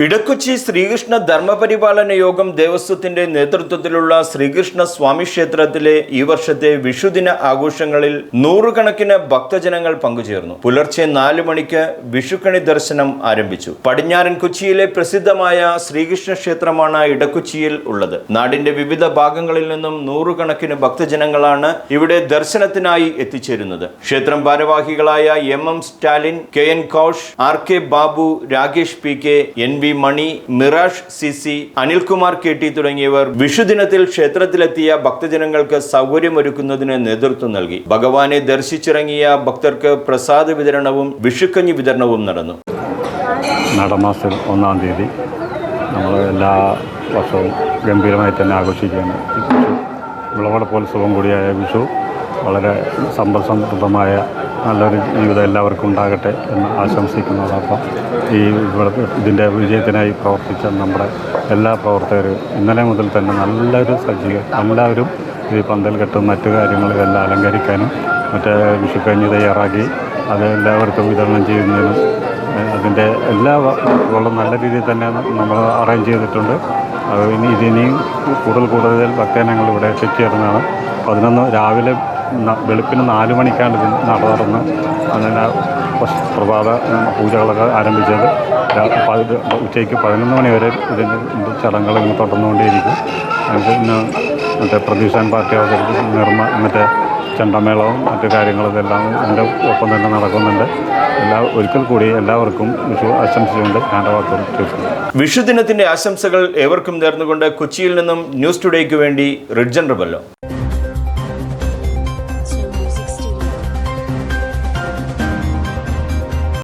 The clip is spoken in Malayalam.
ഇടക്കൊച്ചി ശ്രീകൃഷ്ണ ധർമ്മപരിപാലന യോഗം ദേവസ്വത്തിന്റെ നേതൃത്വത്തിലുള്ള ശ്രീകൃഷ്ണ സ്വാമി ക്ഷേത്രത്തിലെ ഈ വർഷത്തെ വിഷുദിന ആഘോഷങ്ങളിൽ നൂറുകണക്കിന് ഭക്തജനങ്ങൾ പങ്കുചേർന്നു. പുലർച്ചെ 4 മണിക്ക് വിഷുക്കണി ദർശനം ആരംഭിച്ചു. പടിഞ്ഞാറൻ കൊച്ചിയിലെ പ്രസിദ്ധമായ ശ്രീകൃഷ്ണ ക്ഷേത്രമാണ് ഇടക്കൊച്ചിയിൽ ഉള്ളത്. നാടിന്റെ വിവിധ ഭാഗങ്ങളിൽ നിന്നും നൂറുകണക്കിന് ഭക്തജനങ്ങളാണ് ഇവിടെ ദർശനത്തിനായി എത്തിച്ചേരുന്നത്. ക്ഷേത്രം ഭാരവാഹികളായ M Stalin, KN Ghosh, RK Babu, Rakesh PK, NV മണി, മിറാഷ് CC, അനിൽകുമാർ KT തുടങ്ങിയവർ വിഷുദിനത്തിൽ ക്ഷേത്രത്തിലെത്തിയ ഭക്തജനങ്ങൾക്ക് സൗകര്യമൊരുക്കുന്നതിന് നേതൃത്വം നൽകി. ഭഗവാനെ ദർശിച്ചിറങ്ങിയ ഭക്തർക്ക് പ്രസാദ വിതരണവും വിഷുക്കഞ്ഞി വിതരണവും നടന്നു. നടമാസം 1-ാം തീയതി നമ്മൾ എല്ലാ വർഷവും ഗംഭീരമായി തന്നെ ആഘോഷിക്കുകയാണ്. വിളവെടുപ്പോത്സവം കൂടിയായ വിഷു വളരെ സമ്പൽ സമൃദ്ധമായ നല്ലൊരു ജീവിതം എല്ലാവർക്കും ഉണ്ടാകട്ടെ എന്ന് ആശംസിക്കുന്നതോടൊപ്പം ഇതിൻ്റെ വിജയത്തിനായി പ്രവർത്തിച്ച നമ്മുടെ എല്ലാ പ്രവർത്തകരും ഇന്നലെ മുതൽ തന്നെ എല്ലാവരും ഈ പന്തൽ കെട്ടും മറ്റു കാര്യങ്ങളെല്ലാം അലങ്കരിക്കാനും മറ്റേ വിഷുക്കഞ്ഞി തയ്യാറാക്കി അത് എല്ലാവർക്കും വിതരണം ചെയ്യുന്നതിനും അതിൻ്റെ എല്ലാ വർക്കുകളും നല്ല രീതിയിൽ തന്നെ നമ്മൾ അറേഞ്ച് ചെയ്തിട്ടുണ്ട്. ഇതിനിയും കൂടുതൽ ഭക്തജനങ്ങൾ ഇവിടെ എത്തിച്ചേർന്നതാണ്. 11 രാവിലെ വെളുപ്പിന് 4 മണിക്കാണ് ഇത് നട തുറന്ന് അങ്ങനെ പ്രഭാത പൂജകളൊക്കെ ആരംഭിച്ചത്. ഉച്ചയ്ക്ക് 11 മണി വരെ ഇതിൻ്റെ ചടങ്ങുകൾ ഇങ്ങനെ തുടർന്നുകൊണ്ടേയിരിക്കും. പിന്നെ മറ്റേ പ്രതീക്ഷാൻ പാർട്ടി അവതരിപ്പിച്ച് മറ്റേ ചെണ്ടമേളവും മറ്റു കാര്യങ്ങളും ഇതെല്ലാം ഇതിൻ്റെ ഒപ്പം തന്നെ നടക്കുന്നുണ്ട്. ഒരിക്കൽ കൂടി എല്ലാവർക്കും വിഷു ആശംസിച്ചുകൊണ്ട് ഞാൻ വാക്കുകൾ വിഷുദിനത്തിന്റെ ആശംസകൾ ഏവർക്കും നേർന്നുകൊണ്ട് കൊച്ചിയിൽ നിന്നും ന്യൂസ് ടുഡേക്ക് വേണ്ടി റിഡ്ജൻ റബല്ലോ.